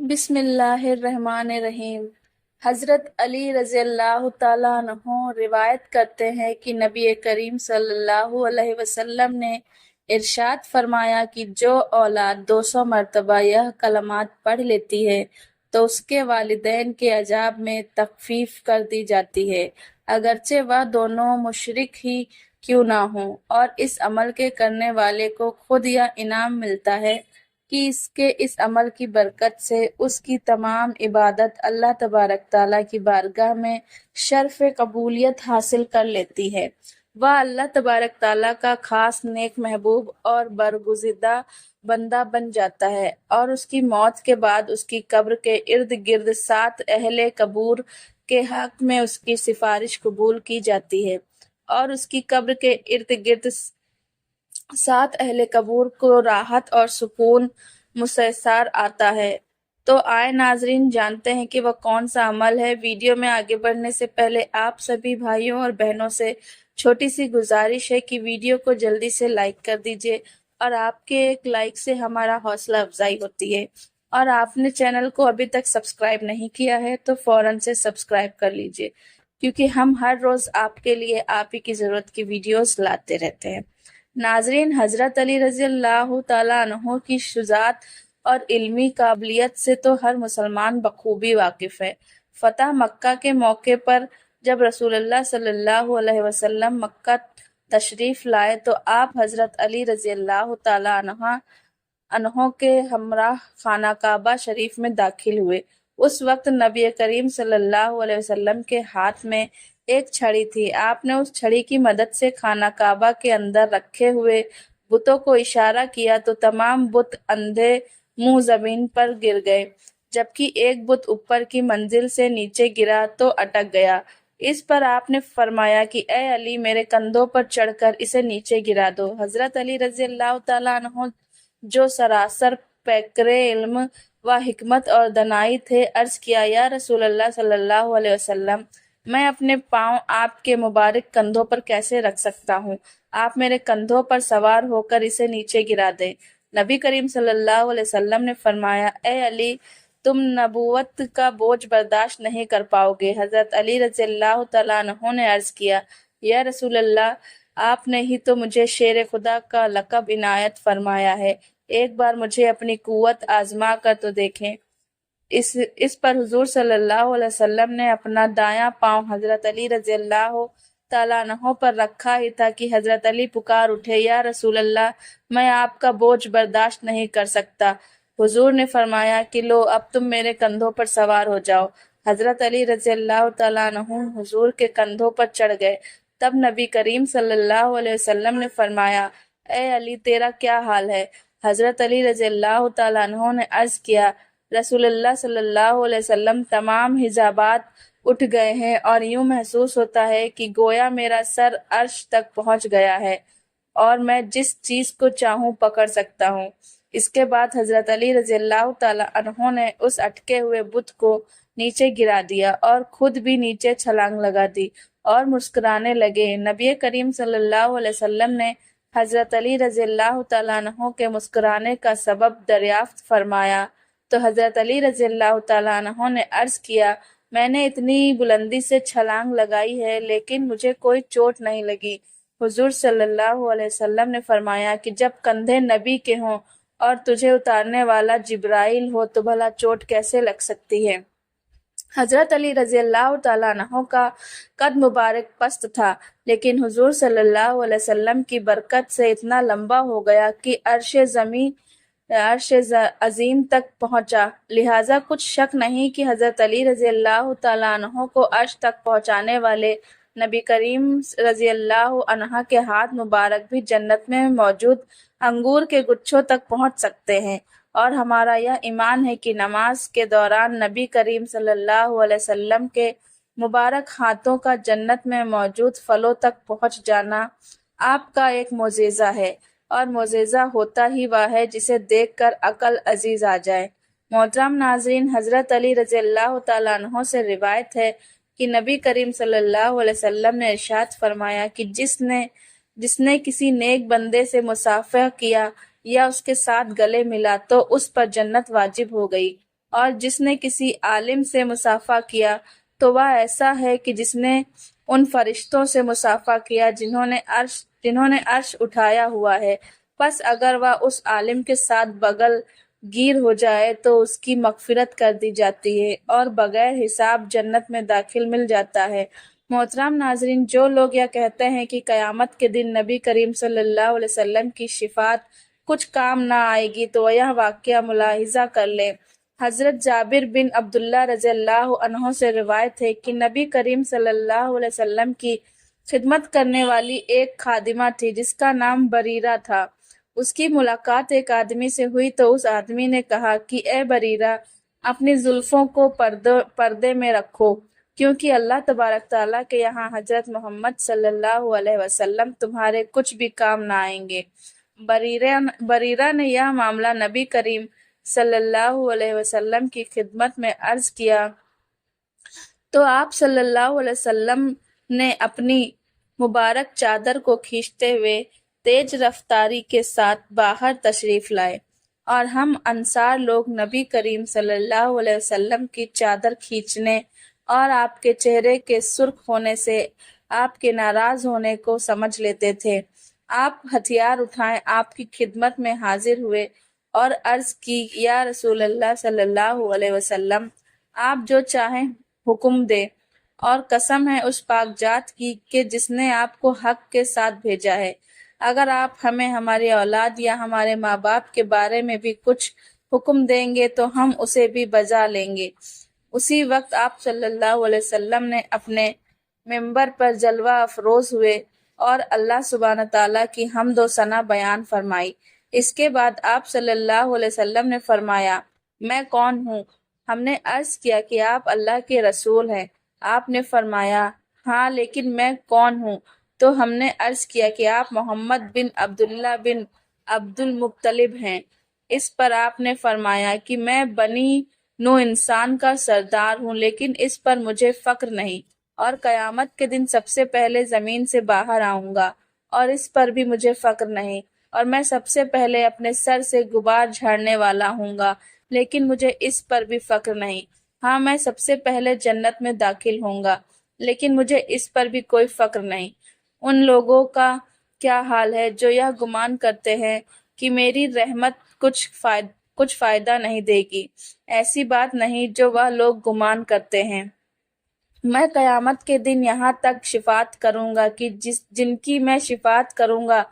بسم اللہ الرحمن الرحیم۔ حضرت علی رضی اللہ تعالیٰ عنہ روایت کرتے ہیں کہ نبی کریم صلی اللہ علیہ وسلم نے ارشاد فرمایا کہ جو اولاد 200 مرتبہ یہ کلمات پڑھ لیتی ہے تو اس کے والدین کے عذاب میں تخفیف کر دی جاتی ہے، اگرچہ وہ دونوں مشرک ہی کیوں نہ ہوں، اور اس عمل کے کرنے والے کو خود یہ انعام ملتا ہے کہ اس عمل کی برکت سے اس کی تمام عبادت اللہ تبارک تعالیٰ کی بارگاہ میں شرف قبولیت حاصل کر لیتی ہے۔ وہ اللہ تبارک تعالیٰ کا خاص نیک محبوب اور برگزیدہ بندہ بن جاتا ہے، اور اس کی موت کے بعد اس کی قبر کے ارد گرد 7 اہل قبور کے حق میں اس کی سفارش قبول کی جاتی ہے، اور اس کی قبر کے ارد گرد 7 اہل قبور کو راحت اور سکون میسر آتا ہے۔ تو آئے ناظرین، جانتے ہیں کہ وہ کون سا عمل ہے۔ ویڈیو میں آگے بڑھنے سے پہلے آپ سبھی بھائیوں اور بہنوں سے چھوٹی سی گزارش ہے کہ ویڈیو کو جلدی سے لائک کر دیجیے، اور آپ کے ایک لائک سے ہمارا حوصلہ افزائی ہوتی ہے، اور آپ نے چینل کو ابھی تک سبسکرائب نہیں کیا ہے تو فوراً سے سبسکرائب کر لیجیے، کیونکہ ہم ہر روز آپ کے لیے آپ ہی کی ضرورت کی ویڈیوز لاتے رہتے ہیں۔ ناظرین، حضرت علی رضی اللہ تعالیٰ عنہ کی شجاعت اور علمی قابلیت سے تو ہر مسلمان بخوبی واقف ہے۔ فتح مکہ کے موقع پر جب رسول اللہ صلی اللہ علیہ وسلم مکہ تشریف لائے تو آپ حضرت علی رضی اللہ تعالیٰ عنہ کے ہمراہ خانہ کعبہ شریف میں داخل ہوئے۔ اس وقت نبی کریم صلی اللہ علیہ وسلم کے ہاتھ میں ایک چھڑی تھی۔ آپ نے اس چھڑی کی مدد سے خانہ کعبہ کے اندر رکھے ہوئے بتوں کو اشارہ کیا تو تمام بت اندھے منہ زمین پر گر گئے، جبکہ ایک بت اوپر کی منزل سے نیچے گرا تو اٹک گیا۔ اس پر آپ نے فرمایا کہ اے علی، میرے کندھوں پر چڑھ کر اسے نیچے گرا دو۔ حضرت علی رضی اللہ تعالیٰ عنہ جو سراسر پیکرے علم و حکمت اور دانائی تھے، عرض کیا، یا رسول اللہ صلی اللہ علیہ وسلم، میں اپنے پاؤں آپ کے مبارک کندھوں پر کیسے رکھ سکتا ہوں؟ آپ میرے کندھوں پر سوار ہو کر اسے نیچے گرا دیں۔ نبی کریم صلی اللہ علیہ وسلم نے فرمایا، اے علی، تم نبوت کا بوجھ برداشت نہیں کر پاؤ گے۔ حضرت علی رضی اللہ تعالیٰ عنہ نے عرض کیا، یا رسول اللہ، آپ نے ہی تو مجھے شیر خدا کا لقب عنایت فرمایا ہے، ایک بار مجھے اپنی قوت آزما کر تو دیکھیں۔ اس پر حضور صلی اللہ علیہ وسلم نے اپنا دایاں پاؤں حضرت علی رضی اللہ تعالیٰ عنہ پر رکھا ہی تھا کہ حضرت علی پکار اٹھے، یا رسول اللہ، میں آپ کا بوجھ برداشت نہیں کر سکتا۔ حضور نے فرمایا کہ لو، اب تم میرے کندھوں پر سوار ہو جاؤ۔ حضرت علی رضی اللہ تعالیٰ عنہ حضور کے کندھوں پر چڑھ گئے۔ تب نبی کریم صلی اللہ علیہ وسلم نے فرمایا، اے علی، تیرا کیا حال ہے؟ حضرت علی رضی اللہ تعالیٰ عنہ نے عرض کیا، رسول اللہ صلی اللہ علیہ وسلم، تمام حجابات اٹھ گئے ہیں اور یوں محسوس ہوتا ہے کہ گویا میرا سر عرش تک پہنچ گیا ہے اور میں جس چیز کو چاہوں پکڑ سکتا ہوں۔ اس کے بعد حضرت علی رضی اللہ تعالیٰ عنہ نے اس اٹکے ہوئے بت کو نیچے گرا دیا اور خود بھی نیچے چھلانگ لگا دی اور مسکرانے لگے۔ نبی کریم صلی اللہ علیہ وسلم نے حضرت علی رضی اللہ تعالیٰ عنہ کے مسکرانے کا سبب دریافت فرمایا تو حضرت علی رضی اللہ تعالیٰ عنہ نے عرض کیا، میں نے اتنی بلندی سے چھلانگ لگائی ہے لیکن مجھے کوئی چوٹ نہیں لگی۔ حضور صلی اللہ علیہ وسلم نے فرمایا کہ جب کندھے نبی کے ہوں اور تجھے اتارنے والا جبرائیل ہو تو بھلا چوٹ کیسے لگ سکتی ہے؟ حضرت علی رضی اللہ تعالیٰ عنہ کا قد مبارک پست تھا، لیکن حضور صلی اللہ علیہ وسلم کی برکت سے اتنا لمبا ہو گیا کہ عرش عظیم تک پہنچا۔ لہٰذا کچھ شک نہیں کہ حضرت علی رضی اللہ تعالیٰ عنہ کو عرش تک پہنچانے والے نبی کریم رضی اللہ عنہ کے ہاتھ مبارک بھی جنت میں موجود انگور کے گچھوں تک پہنچ سکتے ہیں، اور ہمارا یہ ایمان ہے کہ نماز کے دوران نبی کریم صلی اللہ علیہ وسلم کے مبارک ہاتھوں کا جنت میں موجود پھلوں تک پہنچ جانا آپ کا ایک معجزہ ہے، اور معجزہ ہوتا ہی وہ ہے جسے دیکھ کر عقل عزیز آ جائے۔ محترم ناظرین، حضرت علی رضی اللہ تعالیٰ عنہ سے روایت ہے کہ نبی کریم صلی اللہ علیہ وسلم نے ارشاد فرمایا کہ جس نے کسی نیک بندے سے مصافحہ کیا یا اس کے ساتھ گلے ملا تو اس پر جنت واجب ہو گئی۔ اور جس نے کسی عالم سے مصافحہ کیا تو وہ ایسا ہے کہ جس نے ان فرشتوں سے مصافحہ کیا جنہوں نے عرش اٹھایا ہوا ہے۔ پس اگر وہ اس عالم کے ساتھ بغل گیر ہو جائے تو اس کی مغفرت کر دی جاتی ہے اور بغیر حساب جنت میں داخل مل جاتا ہے۔ محترم ناظرین، جو لوگ یہ کہتے ہیں کہ قیامت کے دن نبی کریم صلی اللہ علیہ وسلم کی شفاعت کچھ کام نہ آئے گی تو یہ واقعہ ملاحظہ کر لیں۔ حضرت جابر بن عبداللہ رضی اللہ عنہ سے روایت ہے کہ نبی کریم صلی اللہ علیہ وسلم کی خدمت کرنے والی ایک خادمہ تھی جس کا نام بریرہ تھا۔ اس کی ملاقات ایک آدمی سے ہوئی تو اس آدمی نے کہا کہ اے بریرہ، اپنی زلفوں کو پردے میں رکھو، کیونکہ اللہ تبارک تعالیٰ کے یہاں حضرت محمد صلی اللہ علیہ وسلم تمہارے کچھ بھی کام نہ آئیں گے۔ بریرہ نے یہ معاملہ نبی کریم صلی اللہ علیہ وسلم کی خدمت میں عرض کیا تو آپ صلی اللہ علیہ وسلم نے اپنی مبارک چادر کو کھینچتے ہوئے تیز رفتاری کے ساتھ باہر تشریف لائے، اور ہم انصار لوگ نبی کریم صلی اللہ علیہ وسلم کی چادر کھینچنے اور آپ کے چہرے کے سرخ ہونے سے آپ کے ناراض ہونے کو سمجھ لیتے تھے۔ آپ ہتھیار اٹھائے آپ کی خدمت میں حاضر ہوئے اور عرض کی، یا رسول اللہ صلی اللہ علیہ وسلم، آپ جو چاہیں حکم دے، اور قسم ہے اس پاک ذات کی کہ جس نے آپ کو حق کے ساتھ بھیجا ہے، اگر آپ ہمیں ہماری اولاد یا ہمارے ماں باپ کے بارے میں بھی کچھ حکم دیں گے تو ہم اسے بھی بجا لیں گے۔ اسی وقت آپ صلی اللہ علیہ وسلم نے اپنے ممبر پر جلوہ افروز ہوئے اور اللہ سبحانہ تعالیٰ کی حمد و ثنا بیان فرمائی۔ اس کے بعد آپ صلی اللہ علیہ وسلم نے فرمایا، میں کون ہوں؟ ہم نے عرض کیا کہ آپ اللہ کے رسول ہیں۔ آپ نے فرمایا، ہاں، لیکن میں کون ہوں؟ تو ہم نے عرض کیا کہ آپ محمد بن عبداللہ بن عبد المطلب ہیں۔ اس پر آپ نے فرمایا کہ میں بنی نو انسان کا سردار ہوں، لیکن اس پر مجھے فخر نہیں، اور قیامت کے دن سب سے پہلے زمین سے باہر آؤں گا، اور اس پر بھی مجھے فخر نہیں، اور میں سب سے پہلے اپنے سر سے غبار جھاڑنے والا ہوں گا، لیکن مجھے اس پر بھی فخر نہیں۔ ہاں، میں سب سے پہلے جنت میں داخل ہوں گا، لیکن مجھے اس پر بھی کوئی فخر نہیں۔ ان لوگوں کا کیا حال ہے جو یہ گمان کرتے ہیں کہ میری رحمت کچھ فائدہ نہیں دے گی؟ ایسی بات نہیں جو وہ لوگ گمان کرتے ہیں۔ میں قیامت کے دن یہاں تک شفاعت کروں گا کہ جن کی میں شفاعت کروں گا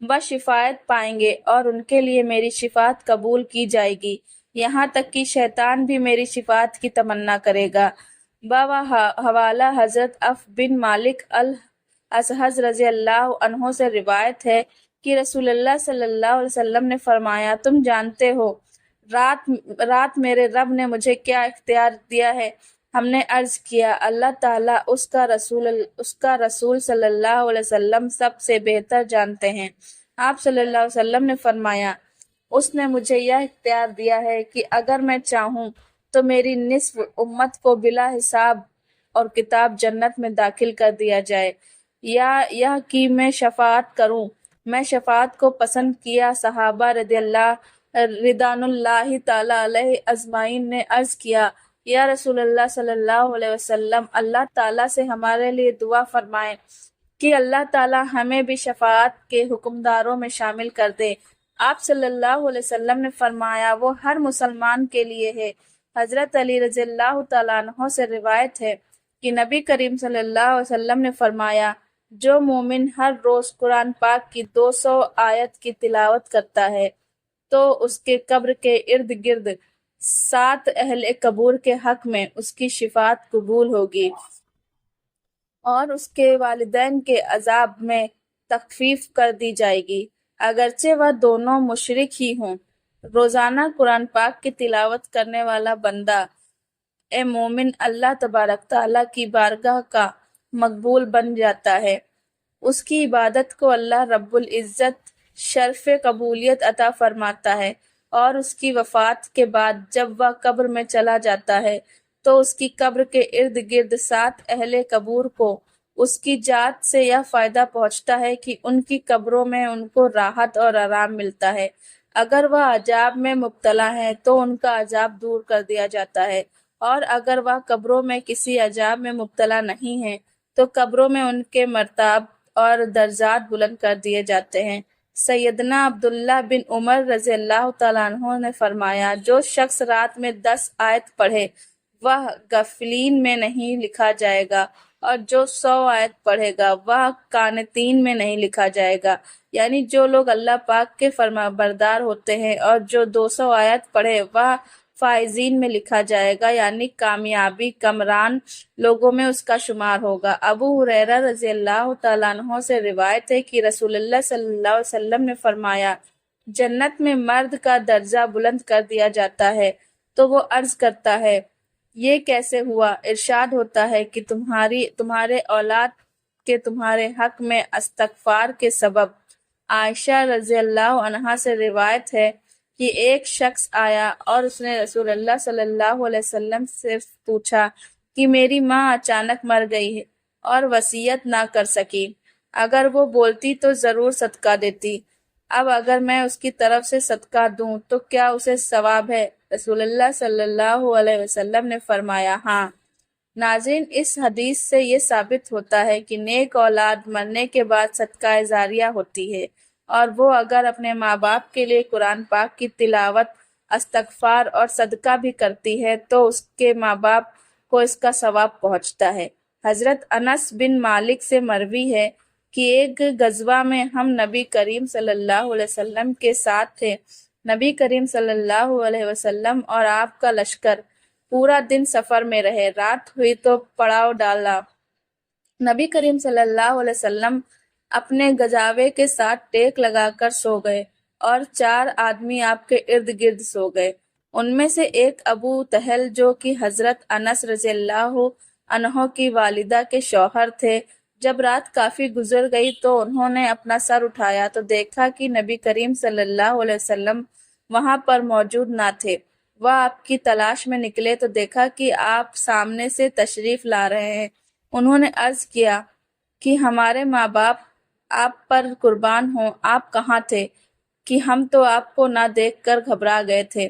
وہ شفاعت پائیں گے اور ان کے لیے میری شفاعت قبول کی جائے گی، یہاں تک کہ شیطان بھی میری شفاعت کی تمنا کرے گا۔ حوالہ حضرت عوف بن مالک الاشعث رضی اللہ عنہ سے روایت ہے کہ رسول اللہ صلی اللہ علیہ وسلم نے فرمایا، تم جانتے ہو رات میرے رب نے مجھے کیا اختیار دیا ہے؟ ہم نے عرض کیا، اللہ تعالیٰ اس کا رسول صلی اللہ علیہ وسلم سب سے بہتر جانتے ہیں۔ آپ صلی اللہ علیہ وسلم نے فرمایا، اس نے مجھے یہ اختیار دیا ہے کہ اگر میں چاہوں تو میری نصف امت کو بلا حساب اور کتاب جنت میں داخل کر دیا جائے، یا یہ کہ میں شفاعت کروں۔ میں شفاعت کو پسند کیا۔ صحابہ رضوان اللہ تعالی علیہ اجمعین نے عرض کیا، یا رسول اللہ صلی اللہ علیہ وسلم، اللہ تعالیٰ سے ہمارے لیے دعا فرمائیں کہ اللہ تعالیٰ ہمیں بھی شفاعت کے حکمداروں میں شامل کر دے۔ آپ صلی اللہ علیہ وسلم نے فرمایا، وہ ہر مسلمان کے لیے ہے۔ حضرت علی رضی اللہ تعالیٰ عنہ سے روایت ہے کہ نبی کریم صلی اللہ علیہ وسلم نے فرمایا، جو مومن ہر روز قرآن پاک کی 200 آیت کی تلاوت کرتا ہے تو اس کے قبر کے ارد گرد 7 اہل قبور کے حق میں اس کی شفاعت قبول ہوگی، اور اس کے والدین کے عذاب میں تخفیف کر دی جائے گی، اگرچہ وہ دونوں مشرک ہی ہوں۔ روزانہ قرآن پاک کی تلاوت کرنے والا بندہ اے مومن اللہ تبارک تعالیٰ کی بارگاہ کا مقبول بن جاتا ہے۔ اس کی عبادت کو اللہ رب العزت شرف قبولیت عطا فرماتا ہے، اور اس کی وفات کے بعد جب وہ قبر میں چلا جاتا ہے تو اس کی قبر کے ارد گرد 7 اہل قبور کو اس کی ذات سے یہ فائدہ پہنچتا ہے کہ ان کی قبروں میں ان کو راحت اور آرام ملتا ہے۔ اگر وہ عذاب میں مبتلا ہیں تو ان کا عذاب دور کر دیا جاتا ہے، اور اگر وہ قبروں میں کسی عذاب میں مبتلا نہیں ہیں تو قبروں میں ان کے مرتبہ اور درجات بلند کر دیے جاتے ہیں۔ سیدنا عبداللہ بن عمر رضی اللہ تعالیٰ عنہ نے فرمایا، جو شخص رات میں 10 آیت پڑھے وہ غافلین میں نہیں لکھا جائے گا، اور جو 100 آیت پڑھے گا وہ قانتین میں نہیں لکھا جائے گا۔ یعنی جو لوگ اللہ پاک کے فرما بردار ہوتے ہیں، اور جو 200 آیت پڑھے وہ فائزین میں لکھا جائے گا، یعنی کامیابی کمران لوگوں میں اس کا شمار ہوگا۔ ابو ہریرہ رضی اللہ تعالیٰ عنہ سے روایت ہے کہ رسول اللہ صلی اللہ علیہ وسلم نے فرمایا، جنت میں مرد کا درجہ بلند کر دیا جاتا ہے تو وہ عرض کرتا ہے، یہ کیسے ہوا؟ ارشاد ہوتا ہے کہ تمہارے اولاد کے تمہارے حق میں استغفار کے سبب۔ عائشہ رضی اللہ عنہا سے روایت ہے کہ ایک شخص آیا اور اس نے رسول اللہ صلی اللہ علیہ وسلم سے پوچھا کہ میری ماں اچانک مر گئی ہے اور وصیت نہ کر سکی، اگر وہ بولتی تو ضرور صدقہ دیتی، اب اگر میں اس کی طرف سے صدقہ دوں تو کیا اسے ثواب ہے؟ رسول اللہ صلی اللہ علیہ وسلم نے فرمایا، ہاں۔ ناظرین، اس حدیث سے یہ ثابت ہوتا ہے کہ نیک اولاد مرنے کے بعد صدقہ جاریہ ہوتی ہے، اور وہ اگر اپنے ماں باپ کے لیے قرآن پاک کی تلاوت، استغفار اور صدقہ بھی کرتی ہے تو اس کے ماں باپ کو اس کا ثواب پہنچتا ہے۔ حضرت انس بن مالک سے مروی ہے کہ ایک غزوہ میں ہم نبی کریم صلی اللہ علیہ وسلم کے ساتھ تھے۔ نبی کریم صلی اللہ علیہ وسلم اور آپ کا لشکر پورا دن سفر میں رہے، رات ہوئی تو پڑاؤ ڈالا۔ نبی کریم صلی اللہ علیہ وسلم اپنے گجاوے کے ساتھ ٹیک لگا کر سو گئے اور 4 آدمی آپ کے ارد گرد سو گئے۔ ان میں سے ایک ابو طہل جو کہ حضرت انس رضی اللہ عنہ کی والدہ کے شوہر تھے، جب رات کافی گزر گئی تو انہوں نے اپنا سر اٹھایا تو دیکھا کہ نبی کریم صلی اللہ علیہ وسلم وہاں پر موجود نہ تھے۔ وہ آپ کی تلاش میں نکلے تو دیکھا کہ آپ سامنے سے تشریف لا رہے ہیں۔ انہوں نے عرض کیا کہ ہمارے ماں باپ آپ پر قربان ہوں، آپ کہاں تھے؟ کہ ہم تو آپ کو نہ دیکھ کر گھبرا گئے تھے۔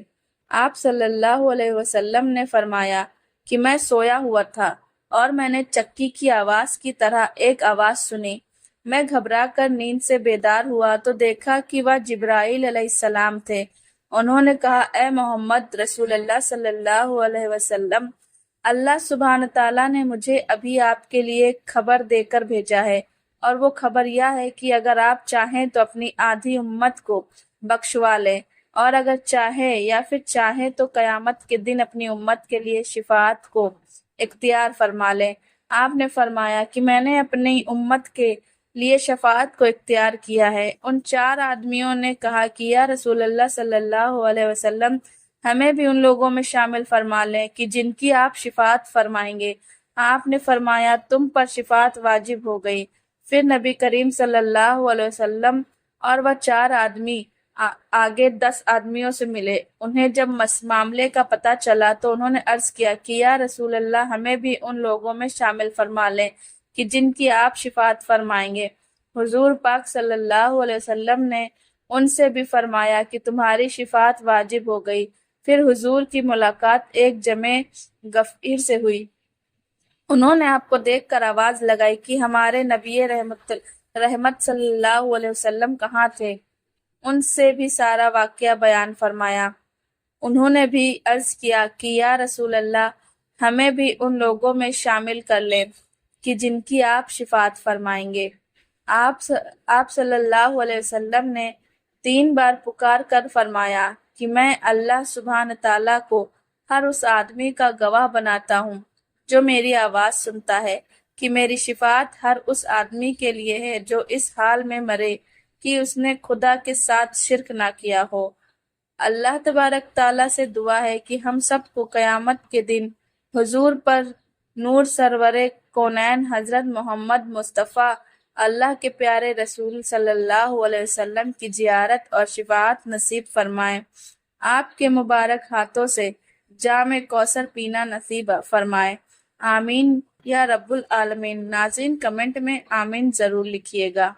آپ صلی اللہ علیہ وسلم نے فرمایا کہ میں سویا ہوا تھا اور میں نے چکی کی آواز کی طرح ایک آواز سنی۔ میں گھبرا کر نیند سے بیدار ہوا تو دیکھا کہ وہ جبرائیل علیہ السلام تھے۔ انہوں نے کہا، اے محمد رسول اللہ صلی اللہ علیہ وسلم، اللہ سبحانہ تعالیٰ نے مجھے ابھی آپ کے لیے خبر دے کر بھیجا ہے، اور وہ خبر یہ ہے کہ اگر آپ چاہیں تو اپنی آدھی امت کو بخشوا لیں، اور اگر چاہیں تو قیامت کے دن اپنی امت کے لیے شفاعت کو اختیار فرما لیں۔ آپ نے فرمایا کہ میں نے اپنی امت کے لیے شفاعت کو اختیار کیا ہے۔ ان 4 آدمیوں نے کہا کہ یا رسول اللہ صلی اللہ علیہ وسلم، ہمیں بھی ان لوگوں میں شامل فرما لیں کہ جن کی آپ شفاعت فرمائیں گے۔ آپ نے فرمایا، تم پر شفاعت واجب ہو گئی۔ پھر نبی کریم صلی اللہ علیہ وسلم اور وہ 4 آدمی آگے 10 آدمیوں سے ملے۔ انہیں جب معاملے کا پتہ چلا تو انہوں نے عرض کیا کہ یا رسول اللہ، ہمیں بھی ان لوگوں میں شامل فرما لیں کہ جن کی آپ شفاعت فرمائیں گے۔ حضور پاک صلی اللہ علیہ وسلم نے ان سے بھی فرمایا کہ تمہاری شفاعت واجب ہو گئی۔ پھر حضور کی ملاقات ایک جمع غفیر سے ہوئی۔ انہوں نے آپ کو دیکھ کر آواز لگائی کہ ہمارے نبی رحمت صلی اللہ علیہ وسلم کہاں تھے؟ ان سے بھی سارا واقعہ بیان فرمایا۔ انہوں نے بھی عرض کیا کہ یا رسول اللہ، ہمیں بھی ان لوگوں میں شامل کر لیں کہ جن کی آپ شفاعت فرمائیں گے۔ آپ صلی اللہ علیہ وسلم نے 3 بار پکار کر فرمایا کہ میں اللہ سبحانہ تعالیٰ کو ہر اس آدمی کا گواہ بناتا ہوں جو میری آواز سنتا ہے کہ میری شفاعت ہر اس آدمی کے لیے ہے جو اس حال میں مرے کہ اس نے خدا کے ساتھ شرک نہ کیا ہو۔ اللہ تبارک تعالیٰ سے دعا ہے کہ ہم سب کو قیامت کے دن حضور پر نور سرور کونین حضرت محمد مصطفیٰ اللہ کے پیارے رسول صلی اللہ علیہ وسلم کی زیارت اور شفاعت نصیب فرمائے۔ آپ کے مبارک ہاتھوں سے جام کوثر پینا نصیب فرمائے۔ آمین یا رب العالمین۔ ناظرین، کمنٹ میں آمین ضرور لکھیے گا۔